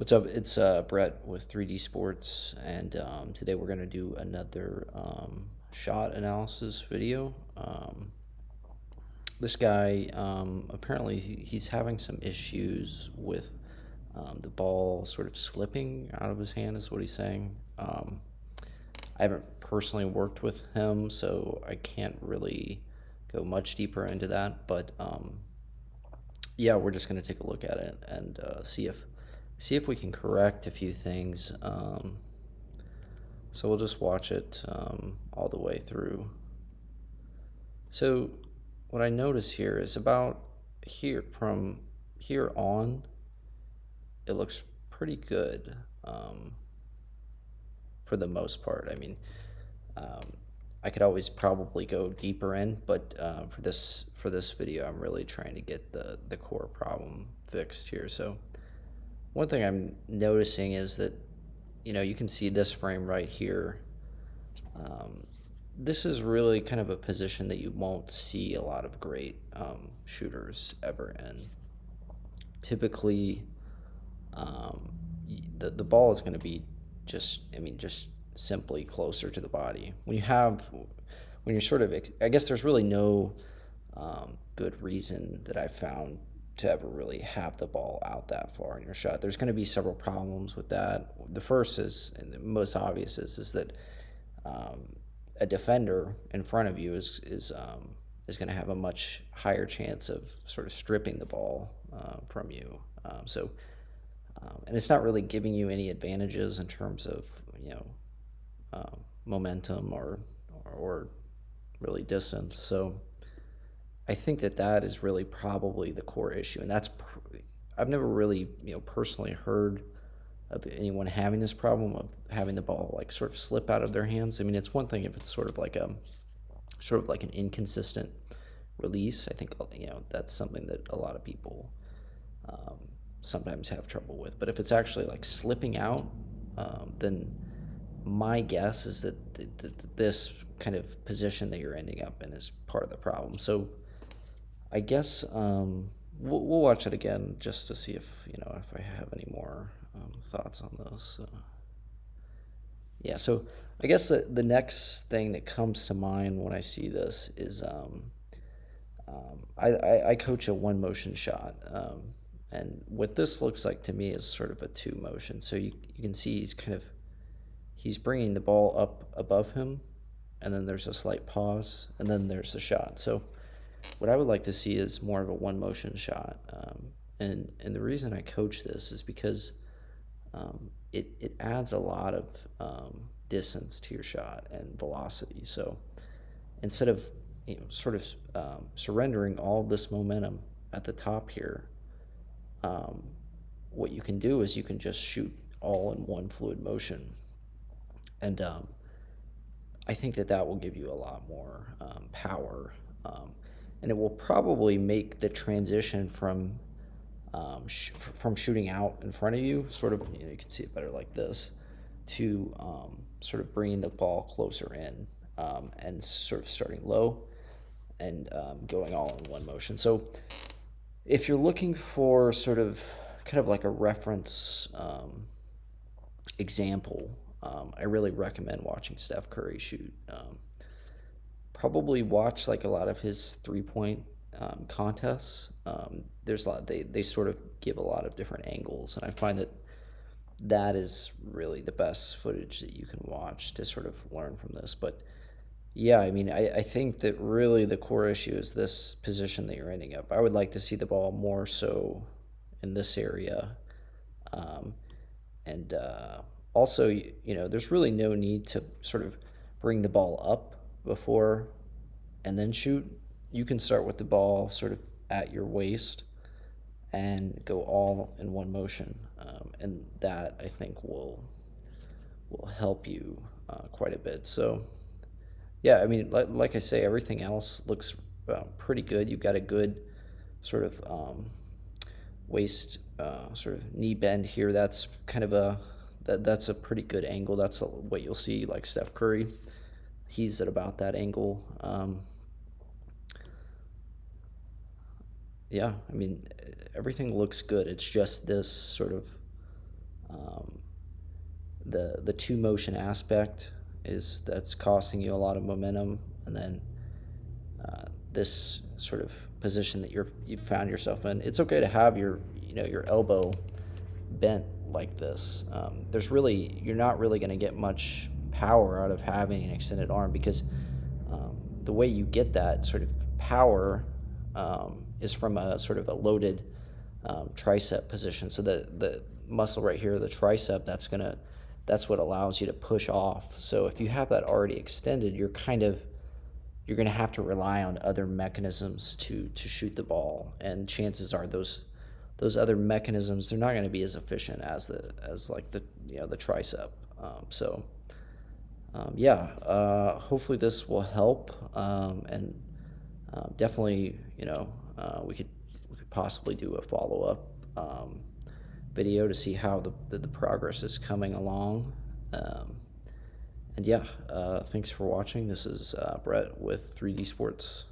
What's up? It's Brett with 3D Sports, and today we're going to do another shot analysis video. This guy, apparently, he's having some issues with the ball sort of slipping out of his hand, is what he's saying. I haven't personally worked with him, so I can't really go much deeper into that, but yeah, we're just going to take a look at it and see if we can correct a few things. So we'll just watch it all the way through. So what I notice here is about here from here on, it looks pretty good for the most part. I mean, um, I could always probably go deeper in, but for this video, I'm really trying to get the core problem fixed here. So one thing I'm noticing is that, you can see this frame right here. Um, this is really kind of a position that you won't see a lot of great shooters ever in. Typically, um, the ball is going to be just simply closer to the body. When you're sort of, I guess there's really no good reason that I found to ever really have the ball out that far in your shot. There's going to be several problems with that. The first is, and the most obvious is that um, a defender in front of you is going to have a much higher chance of sort of stripping the ball from you. And it's not really giving you any advantages in terms of momentum or really distance. So I think that is really probably the core issue, and I've never really personally heard of anyone having this problem of having the ball like sort of slip out of their hands. I mean, it's one thing if it's sort of like an inconsistent release. I think that's something that a lot of people um, sometimes have trouble with. But if it's actually like slipping out, then my guess is that this kind of position that you're ending up in is part of the problem. So I guess we'll watch it again just to see if I have any more thoughts on this. Yeah, so I guess the next thing that comes to mind when I see this is I coach a one motion shot. And what this looks like to me is sort of a two motion. So you can see he's bringing the ball up above him, and then there's a slight pause, and then there's the shot. So what I would like to see is more of a one motion shot. And the reason I coach this is because it adds a lot of distance to your shot and velocity. So instead of sort of surrendering all of this momentum at the top here, um, what you can do is you can just shoot all in one fluid motion, and I think that will give you a lot more power, and it will probably make the transition from shooting out in front of you, sort of, you can see it better like this, to sort of bringing the ball closer in, and sort of starting low and going all in one motion. So if you're looking for sort of kind of like a reference example, I really recommend watching Steph Curry shoot. Probably watch like a lot of his 3 point contests. There's a lot, they sort of give a lot of different angles, and I find that is really the best footage that you can watch to sort of learn from this. But yeah, I mean, I think that really the core issue is this position that you're ending up. I would like to see the ball more so in this area. Um, and Also, there's really no need to sort of bring the ball up before and then shoot. You can start with the ball sort of at your waist and go all in one motion. And that I think will help you quite a bit. So yeah, I mean, like I say, everything else looks pretty good. You've got a good sort of waist, sort of knee bend here. That's kind of that's a pretty good angle. That's what you'll see like Steph Curry. He's at about that angle. Yeah, I mean, everything looks good. It's just this sort of The two motion aspect is that's costing you a lot of momentum, and then this sort of position that you've found yourself in. It's okay to have your elbow bent like this. You're not really going to get much power out of having an extended arm, because the way you get that sort of power is from a sort of a loaded tricep position. So the muscle right here, the tricep, that's what allows you to push off. So if you have that already extended, you're going to have to rely on other mechanisms to shoot the ball, and chances are those other mechanisms, they're not going to be as efficient as like the tricep. Hopefully this will help, and definitely we could possibly do a follow-up video to see how the progress is coming along. Thanks for watching. This is Brett with 3D Sports.